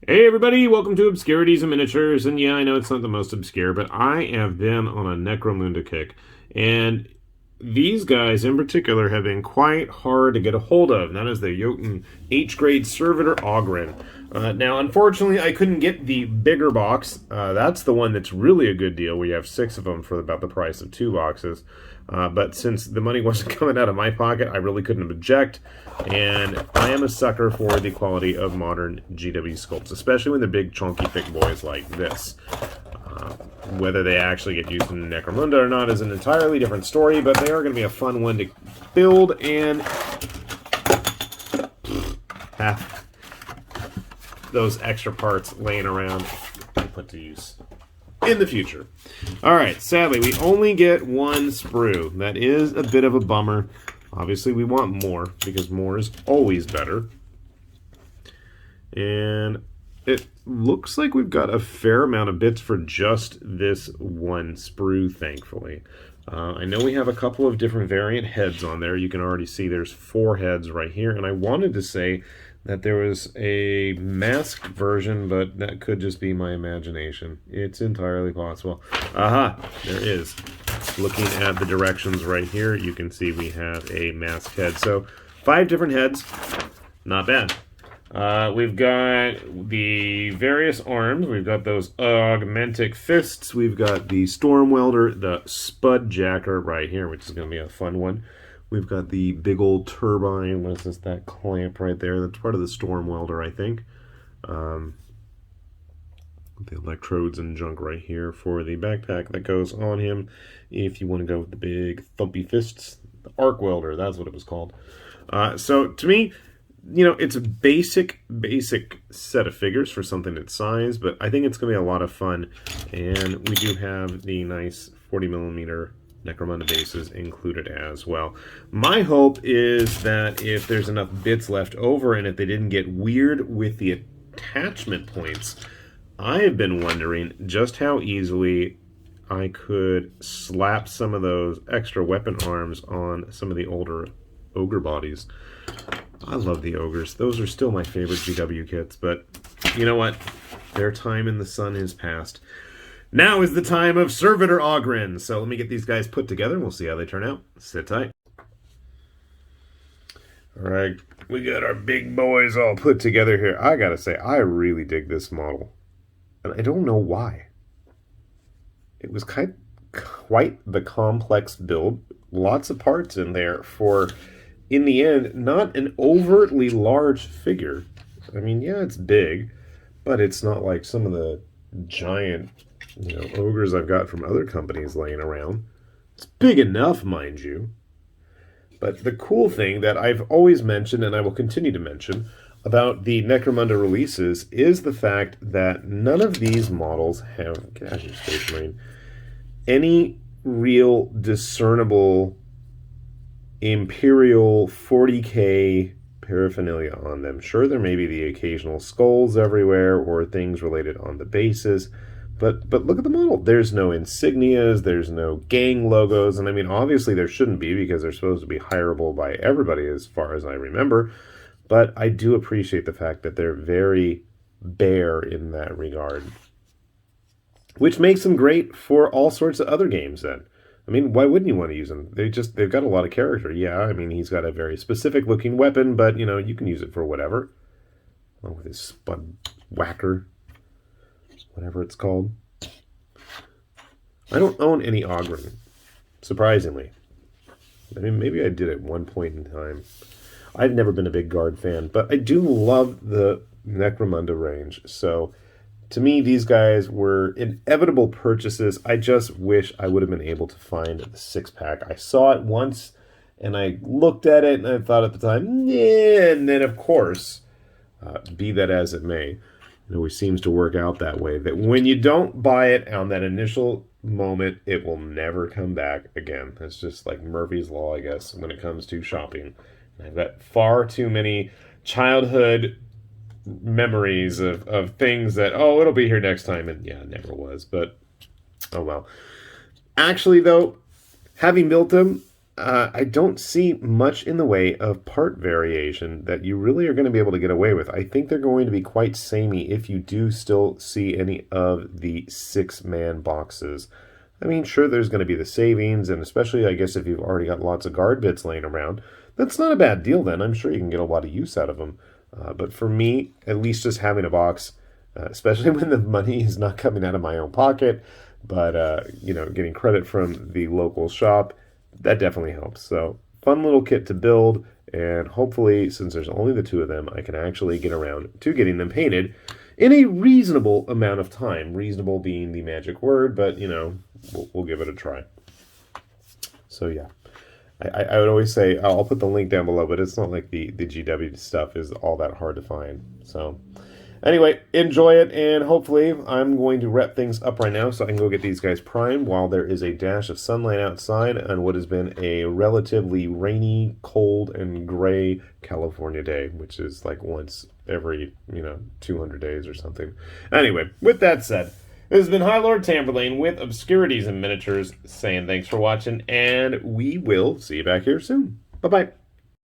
Hey everybody, welcome to Obscurities and Miniatures. And yeah, I know it's not the most obscure, but I have been on a Necromunda kick. And these guys in particular have been quite hard to get a hold of. And that is the Jotun H-grade Servitor Ogryn. Now, unfortunately, I couldn't get the bigger box. That's the one that's really a good deal. We have 6 of them for about the price of 2 boxes. But since the money wasn't coming out of my pocket, I really couldn't object. And I am a sucker for the quality of modern GW sculpts, especially when they're big, chunky, thick boys like this. Whether they actually get used in Necromunda or not is an entirely different story, but they are going to be a fun one to build and have those extra parts laying around and put to use in the future. Alright, sadly, we only get 1 sprue. That is a bit of a bummer. Obviously, we want more, because more is always better. And it looks like we've got a fair amount of bits for just this 1 sprue, thankfully. I know we have a couple of different variant heads on there. You can already see there's 4 heads right here. And I wanted to say that there was a masked version, but that could just be my imagination. It's entirely possible. Aha! There is. Looking at the directions right here, you can see we have a masked head. So, 5 different heads. Not bad. We've got the various arms. We've got those augmentic fists. We've got the storm welder, the spud jacker right here, which is going to be a fun one. We've got the big old turbine. What is this? That clamp right there. That's part of the storm welder, I think. The electrodes and junk right here for the backpack that goes on him. If you want to go with the big thumpy fists, the arc welder, that's what it was called. So to me, you know, it's a basic set of figures for something its size, but I think it's going to be a lot of fun. And we do have the nice 40mm Necromunda bases included as well. My hope is that if there's enough bits left over and if they didn't get weird with the attachment points, I have been wondering just how easily I could slap some of those extra weapon arms on some of the older Ogre bodies. I love the Ogres. Those are still my favorite GW kits, but you know what? Their time in the sun is past. Now is the time of Servitor Ogryn. So let me get these guys put together and we'll see how they turn out. Sit tight. Alright, we got our big boys all put together here. I gotta say, I really dig this model. And I don't know why. It was quite the complex build. Lots of parts in there for, in the end, not an overtly large figure. I mean, yeah, it's big, but it's not like some of the giant, you know, ogres I've got from other companies laying around. It's big enough, mind you. But the cool thing that I've always mentioned, and I will continue to mention, about the Necromunda releases is the fact that none of these models have, get out of your Space Marine, any real discernible Imperial 40K paraphernalia on them. Sure, there may be the occasional skulls everywhere or things related on the bases, but look at the model. There's no insignias, there's no gang logos, and I mean, obviously there shouldn't be because they're supposed to be hireable by everybody as far as I remember, but I do appreciate the fact that they're very bare in that regard, which makes them great for all sorts of other games then. I mean, why wouldn't you want to use them? They've got a lot of character. Yeah, I mean, he's got a very specific looking weapon, but, you know, you can use it for whatever. Along with his spud whacker, whatever it's called. I don't own any Ogryn, surprisingly. I mean, maybe I did at one point in time. I've never been a big Guard fan, but I do love the Necromunda range, so to me, these guys were inevitable purchases. I just wish I would have been able to find the 6-pack. I saw it once, and I looked at it, and I thought at the time, yeah, and then, of course, be that as it may, it always seems to work out that way, that when you don't buy it on that initial moment, it will never come back again. It's just like Murphy's Law, I guess, when it comes to shopping. I've got far too many childhood memories of things that, oh, it'll be here next time, and yeah, it never was, but oh well. Actually, though, having built them, I don't see much in the way of part variation that you really are going to be able to get away with. I think they're going to be quite samey if you do still see any of the 6-man boxes. I mean, sure, there's going to be the savings, and especially, I guess, if you've already got lots of guard bits laying around, that's not a bad deal then. I'm sure you can get a lot of use out of them. But for me, at least just having a box, especially when the money is not coming out of my own pocket, but, getting credit from the local shop, that definitely helps. So, fun little kit to build, and hopefully, since there's only the 2 of them, I can actually get around to getting them painted in a reasonable amount of time. Reasonable being the magic word, but, we'll give it a try. So, yeah. I would always say, I'll put the link down below, but it's not like the GW stuff is all that hard to find. So, anyway, enjoy it, and hopefully I'm going to wrap things up right now so I can go get these guys primed while there is a dash of sunlight outside on what has been a relatively rainy, cold, and gray California day, which is like once every, 200 days or something. Anyway, with that said, this has been High Lord Tamberlane with Obscurities and Miniatures saying thanks for watching, and we will see you back here soon. Bye-bye.